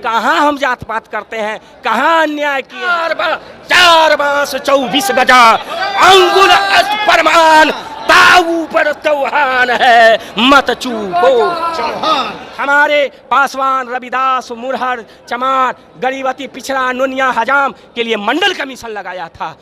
कहाँ हम जात पात करते हैं, कहाँ अन्याय किए। 4 बांस 24 गजा अंगुल परमान, ताऊ पर चौहान है मत चूको चौहान। हमारे पासवान, रविदास, मुरहर, चमार, गरीबती, पिछड़ा, नोनिया, हजाम के लिए मंडल कमीशन लगाया था।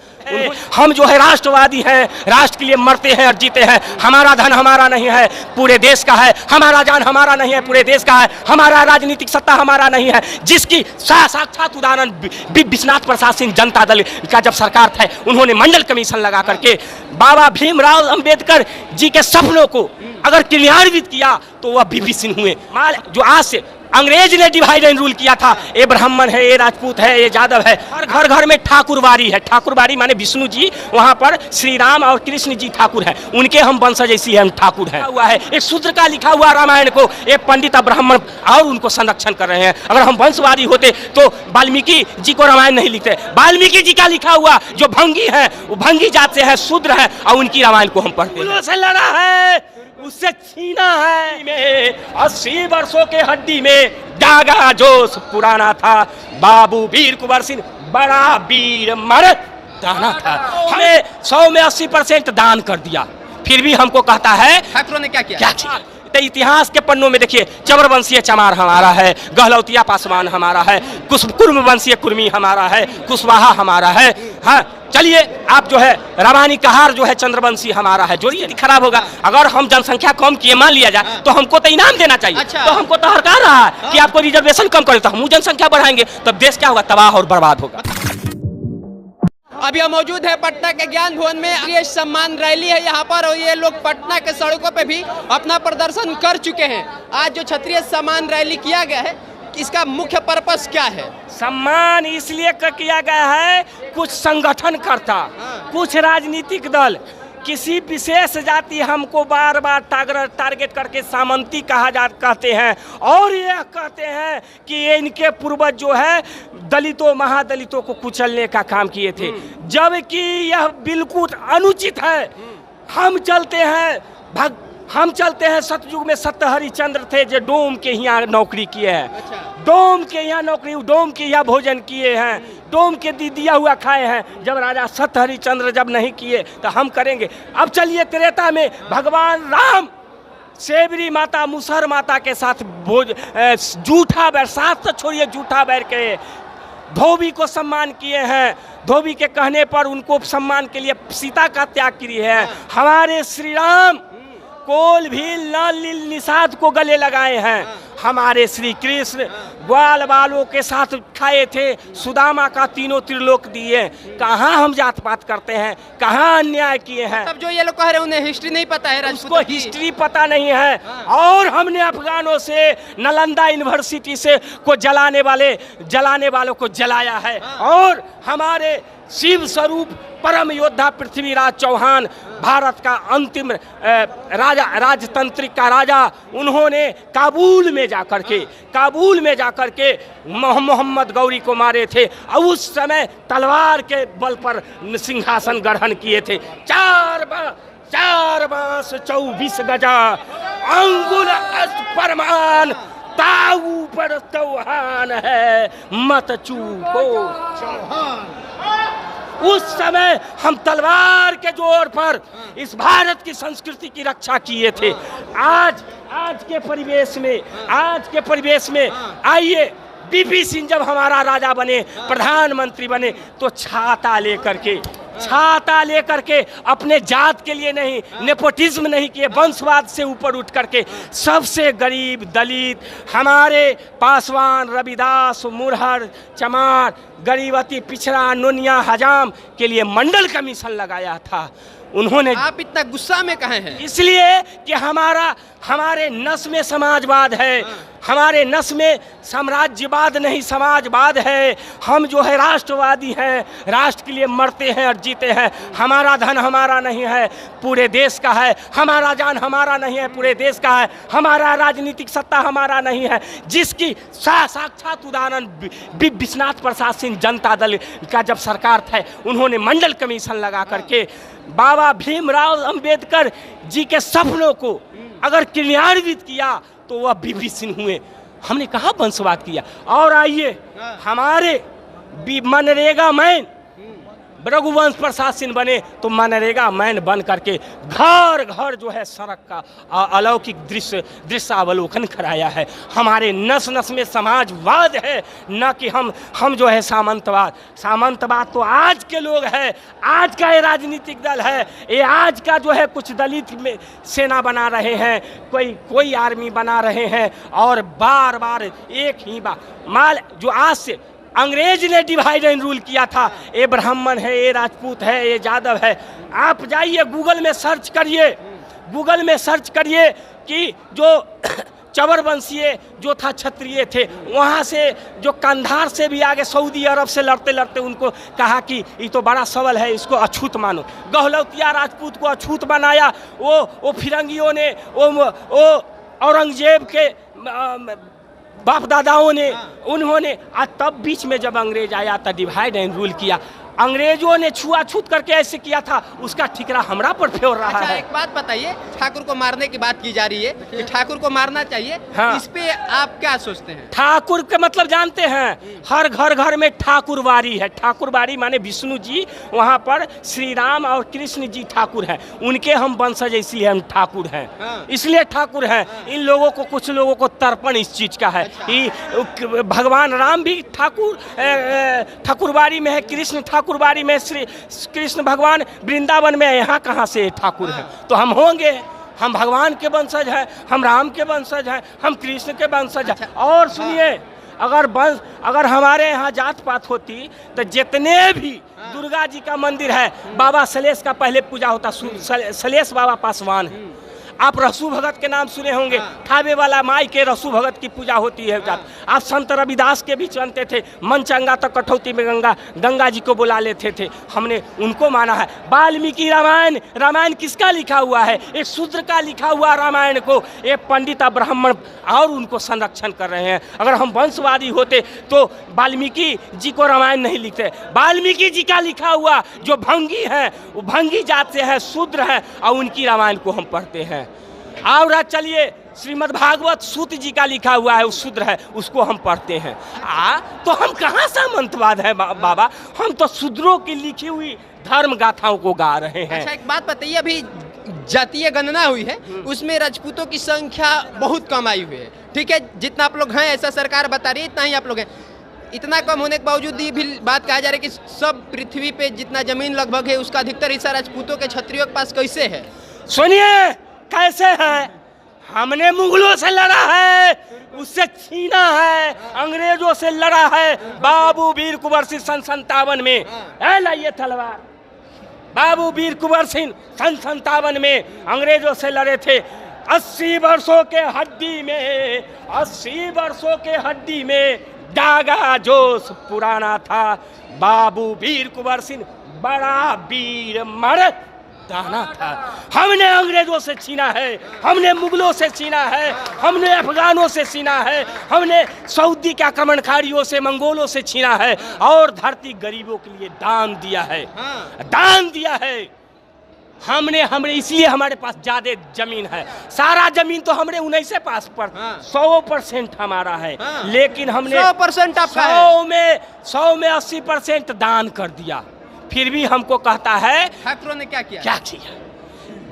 हम जो है राष्ट्रवादी हैं, राष्ट्र के लिए मरते हैं और जीते हैं। हमारा धन हमारा नहीं है, पूरे देश का है। हमारा जान हमारा नहीं है, पूरे देश का है। हमारा राजनीतिक सत्ता हमारा नहीं है, जिसकी साक्षात उदाहरण विश्वनाथ प्रसाद सिंह जनता दल का जब सरकार था, उन्होंने मंडल कमीशन लगा करके बाबा भीमराव अंबेडकर जी के सपनों को अगर क्रियान्वित किया तो वह बीपी सिंह हुए। जो आज से अंग्रेज ने डिवाइड एंड रूल किया था, ये ब्राह्मण है, ये राजपूत है, ये यादव है, हर घर घर में ठाकुरबाड़ी है। ठाकुरबाड़ी माने विष्णु जी, वहाँ पर श्री राम और कृष्ण जी ठाकुर है, उनके हम वंशज ऐसी हम ठाकुर हैं। हुआ है एक सूत्र का लिखा हुआ रामायण को एक पंडित ब्राह्मण और उनको संरक्षण कर रहे हैं। अगर हम वंशवादी होते तो वाल्मीकि जी को रामायण नहीं लिखते। वाल्मीकि जी का लिखा हुआ जो भंगी है, वो भंगी जात से है, शूद्र है, और उनकी रामायण को हम पढ़ते से लड़ा है, उससे छीना है में 80 वर्षों के हड्डी में जागा जोश पुराना था। बाबू वीर कुंवर सिंह बड़ा वीर मर्द दाना था। हमें 100 में 80% दान कर दिया, फिर भी हमको कहता है ठाकुरों ने क्या किया? तो इतिहास के पन्नों में देखिए, चमरवंशीय चमार हमारा है, गहलौतिया पासवान हमारा है, कुर्म वंशीय कुर्मी हमारा है, कुशवाहा हमारा है। हाँ, चलिए आप जो है रवानी कहार जो है चंद्रवंशी हमारा है। जोड़िए, खराब होगा अगर हम जनसंख्या कम किए मान लिया जाए तो हमको तो इनाम देना चाहिए। अच्छा। तो हमको तो हरकार रहा है कि आपको रिजर्वेशन कम करे तो हम जनसंख्या बढ़ाएंगे, तब देश क्या होगा, तबाह और बर्बाद होगा। अभी हम मौजूद है पटना के ज्ञान भवन में। ये सम्मान रैली है यहाँ पर, और ये लोग पटना के सड़कों पे भी अपना प्रदर्शन कर चुके हैं। आज जो क्षत्रिय सम्मान रैली किया गया है, इसका मुख्य पर्पस क्या है? सम्मान इसलिए किया गया है, कुछ संगठन करता, कुछ राजनीतिक दल किसी विशेष जाति हमको बार बार टारगेट करके सामंती कहते हैं, और यह कहते हैं कि ये इनके पूर्वज जो है दलितों महादलितों को कुचलने का काम किए थे, जबकि यह बिल्कुल अनुचित है। हम चलते हैं सतयुग में सत्य हरिचंद्र थे जो डोम के यहाँ नौकरी किए हैं। अच्छा। डोम के यहाँ नौकरी, डोम के यहाँ भोजन किए हैं, डोम के दिया हुआ खाए हैं। जब राजा सत्य हरिचंद्र जब नहीं किए तो हम करेंगे। अब चलिए त्रेता में भगवान राम सेवरी माता मुसहर माता के साथ जूठा बैर, साथ तो छोड़िए जूठा बैर के धोबी को सम्मान किए हैं। धोबी के कहने पर उनको सम्मान के लिए सीता का त्याग किए हैं। हमारे श्री राम कोल भील लाल लील निषाद को गले लगाए हैं। हमारे श्री कृष्ण ग्वाल बालों के साथ खाए थे, सुदामा का तीनों त्रिलोक दिए। कहाँ हम जात पात करते हैं, कहाँ अन्याय किए हैं। तब जो ये लोग कह रहे हैं उन्हें हिस्ट्री नहीं पता है, उसको हिस्ट्री पता नहीं है। और हमने अफगानों से, नालंदा यूनिवर्सिटी से को जलाने वालों को जलाया है। और हमारे शिव स्वरूप परम योद्धा पृथ्वीराज चौहान, भारत का अंतिम राजतंत्रिक का राजा, उन्होंने काबुल में जाकर के मोहम्मद गौरी को मारे थे, और उस समय तलवार के बल पर सिंहासन ग्रहण किए थे। 4 बांस 24 गजा अंगुल परमान, ताऊ पर चौहान है मत चूको चौहान। उस समय हम तलवार के जोर पर इस भारत की संस्कृति की रक्षा किए थे। आज के परिवेश में आइए, बीपी सिंह जब हमारा राजा बने, प्रधानमंत्री बने, तो छाता लेकर के अपने जात के लिए नहीं, नेपोटिज्म नहीं किए, वंशवाद से ऊपर उठ करके सबसे गरीब दलित, हमारे पासवान, रविदास, मुरहर, चमार, गरीबती, पिछड़ा, नोनिया, हजाम के लिए मंडल कमीशन लगाया था। उन्होंने, आप इतना गुस्सा में कहे हैं? इसलिए कि हमारे नस में समाजवाद है, हमारे नस में साम्राज्यवाद नहीं समाजवाद है। हम जो है राष्ट्रवादी हैं, राष्ट्र के लिए मरते हैं और जीते हैं। हमारा धन हमारा नहीं है, पूरे देश का है। हमारा जान हमारा नहीं है, पूरे देश का है। हमारा राजनीतिक सत्ता हमारा नहीं है, जिसकी साक्षात उदाहरण विश्वनाथ प्रसाद सिंह जनता दल का जब सरकार था, उन्होंने मंडल कमीशन लगा करके बाबा भीमराव अंबेडकर जी के सपनों को अगर क्रियान्वित किया तो वह बीपी सिंह हुए। हमने कहाँ वंशवाद किया। और आइए हमारे मनरेगा मैन रघुवंश प्रसाद सिंह बने तो मनरेगा मैन बन करके घर घर जो है सड़क का अलौकिक दृश्यावलोकन कराया है। हमारे नस नस में समाजवाद है, न कि हम जो है सामंतवाद तो आज के लोग हैं, आज का ये राजनीतिक दल है, ये आज का जो है कुछ दलित में सेना बना रहे हैं, कोई आर्मी बना रहे हैं और बार बार एक ही माल जो आज से अंग्रेज ने डिवाइड एंड रूल किया था, ये ब्राह्मण है, ये राजपूत है, ये यादव है। आप जाइए गूगल में सर्च करिए कि जो चवर वंशीय जो था क्षत्रिय थे, वहाँ से जो कंधार से भी आगे सऊदी अरब से लड़ते लड़ते उनको कहा कि ये तो बड़ा सबल है, इसको अछूत मानो। गहलौतिया राजपूत को अछूत बनाया वो फिरंगियों ने, वो औरंगजेब के बाप दादाओं ने, उन्होंने तब बीच में जब अंग्रेज आया था डिवाइड एंड रूल किया। अंग्रेजों ने छुआछूत करके ऐसे किया था, उसका ठिकरा हमरा पर फेर रहा है। एक बात बताइए, ठाकुर को मारने की बात की जा रही है कि ठाकुर को मारना चाहिए, हाँ। इस पे आप क्या सोचते हैं? ठाकुर का मतलब जानते हैं, हर घर में ठाकुरबाड़ी है। ठाकुरबाड़ी माने विष्णु जी, वहाँ पर श्री राम और कृष्ण जी ठाकुर हैं, उनके हम वंशज, इसलिए हम ठाकुर हैं, हाँ। इसलिए ठाकुर हैं। इन लोगों को, कुछ लोगों को तर्पण इस चीज का है कि भगवान राम भी ठाकुरबाड़ी में है, कृष्ण ठाकुरबाड़ी में, श्री कृष्ण भगवान वृंदावन में है, यहाँ कहाँ से ठाकुर हैं? तो हम होंगे, हम भगवान के वंशज हैं, हम राम के वंशज हैं, हम कृष्ण के वंशज हैं। और सुनिए, अगर हमारे यहाँ जात पात होती तो जितने भी दुर्गा जी का मंदिर है, बाबा सलेश का पहले पूजा होता। सलेश बाबा पासवान है, आप रसू भगत के नाम सुने होंगे, ठावे वाला माई के रसू भगत की पूजा होती है। आप संत रविदास के भी जानते थे, मन चंगा तो कठौती में गंगा जी को बुला लेते थे, हमने उनको माना है। वाल्मीकि रामायण किसका लिखा हुआ है? एक शूद्र का लिखा हुआ रामायण को एक पंडित ब्राह्मण और उनको संरक्षण कर रहे हैं। अगर हम वंशवादी होते तो वाल्मीकि जी को रामायण नहीं लिखते। वाल्मीकि जी का लिखा हुआ जो भंगी है, वो भंगी जात से है, शूद्र है, और उनकी रामायण को हम पढ़ते हैं। और चलिए, श्रीमद् भागवत सूत जी का लिखा हुआ है, वो शूद्र है, उसको हम पढ़ते हैं। तो हम कहाँ सामंतवाद है बाबा? हम तो शूद्रों की लिखी हुई धर्म गाथाओं को गा रहे हैं। अच्छा, एक बात बताइए, अभी जातीय गणना हुई है, उसमें राजपूतों की संख्या बहुत कम आई हुई है, ठीक है? जितना आप लोग हैं, ऐसा सरकार बता रही है, इतना ही आप लोग हैं। इतना कम होने के बावजूद ये भी बात कहा जा रहा है कि सब पृथ्वी पे जितना जमीन लगभग है, उसका अधिकतर हिस्सा राजपूतों के, क्षत्रियों के पास कैसे है? सुनिए कैसे है, हमने मुगलों से लड़ा है, उससे छीना है, अंग्रेजों से लड़ा है। बाबू वीर कुंवर सिंह सन 57 में, लाइए तलवार, बाबू वीर कुंवर सिंह सन 57 में अंग्रेजों से लड़े थे। 80 वर्षों के हड्डी में दागा जोश पुराना था। बाबू वीर कुंवर सिंह बड़ा वीर मर्द दाना था। हमने अंग्रेजों से छीना है, हमने मुगलों से छीना है, हमने अफगानों से छीना है, हमने सऊदी के आक्रमणकारियों से, मंगोलों से छीना है, और धरती गरीबों के लिए दान दिया है, दान दिया है। हमने इसलिए हमारे पास ज्यादा जमीन है। सारा जमीन तो हमने 19 पास पर 100% हमारा है, लेकिन हमने 100% आपका है। 100 में 80% दान कर दिया। फिर भी हमको कहता है ठाकुरों ने क्या किया?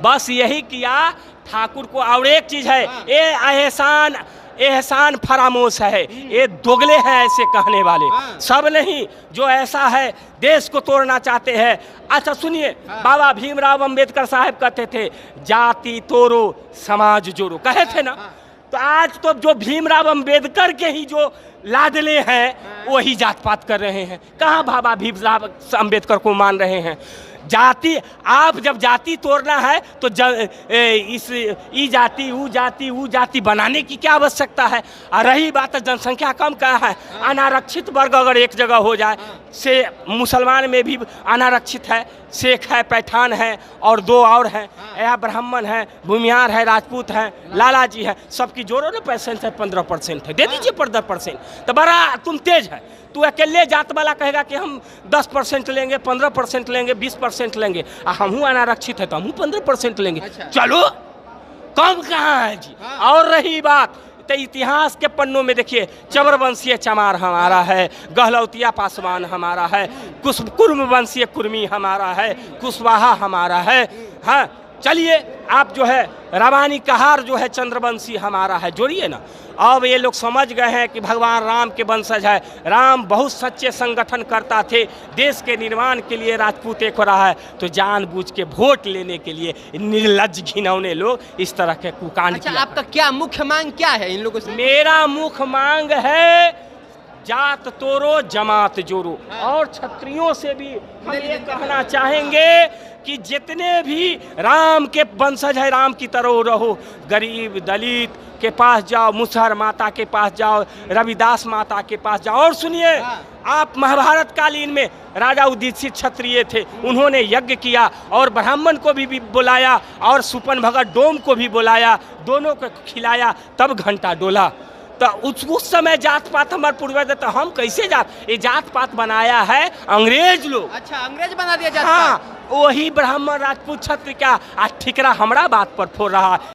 बस यही किया ठाकुर को। और एक चीज है, ये एहसान फरामोश है, ये दोगले हैं ऐसे कहने वाले, सब नहीं। जो ऐसा है देश को तोड़ना चाहते हैं। अच्छा सुनिए, बाबा भीमराव अंबेडकर साहब कहते थे, जाति तोड़ो समाज जोड़ो, कहे थे ना। तो आज तो जो भीमराव अंबेडकर के ही जो लाडले हैं वही जात पात कर रहे हैं। कहाँ बाबा भीमराव अंबेडकर को मान रहे हैं? जाति, आप जब जाति तोड़ना है तो ई जाति वो जाति बनाने की क्या आवश्यकता है? और रही बात जनसंख्या कम का है, अनारक्षित वर्ग अगर एक जगह हो जाए, से मुसलमान में भी अनारक्षित है, शेख है, पैठान है, और 2 और हैं, या ब्राह्मण है, भूमिहार है, राजपूत है, लाला जी है, सबकी जोड़ो ना परसेंट है, 15% है, दे दीजिए 15%। तो बड़ा तुम तेज है, तू अकेले जात वाला कहेगा कि हम 10% लेंगे, 15% लेंगे, 20% लेंगे, हम अनारक्षित है तो हम 15% लेंगे। अच्छा। चलो कम कहाँ है जी। और रही बात तो इतिहास के पन्नों में देखिए चबरवंशीय चमार हमारा है, गहलौतिया पासवान हमारा है, कुर्म वंशीय कुर्मी हमारा है, कुशवाहा हमारा है। हाँ चलिए आप जो है रवानी कहार जो है चंद्रवंशी हमारा है, जोड़िए ना। अब ये लोग समझ गए हैं कि भगवान राम के वंशज है, राम बहुत सच्चे संगठन करता थे, देश के निर्माण के लिए राजपूत एक हो रहा है, तो जानबूझ के वोट लेने के लिए निर्लज्ज घिनौने लोग इस तरह के कुकांड अच्छा, किया। आपका क्या मुख्य मांग क्या है इन लोगों से? मेरा मुख्य मांग है जात तोड़ो जमात जोड़ो। और क्षत्रियों से भी हम ये कहना चाहेंगे कि जितने भी राम के वंशज है राम की तरह रहो, गरीब दलित के पास जाओ, मुसहर माता के पास जाओ, रविदास माता के पास जाओ। और सुनिए, आप महाभारत कालीन में राजा उदित क्षत्रिय थे, उन्होंने यज्ञ किया और ब्राह्मण को भी बुलाया और सुपन भगत डोम को भी बुलाया, दोनों को खिलाया, तब घंटा डोला। तो उस समय जात पात हमारे पूर्वज, तो हम कैसे ये जात पात बनाया है अंग्रेज लोग। अच्छा, अंग्रेज बना दिया जाता। हाँ, वही ब्राह्मण राजपूत क्षत्रिय का ठिकरा हमरा बात पर फोड़ रहा है।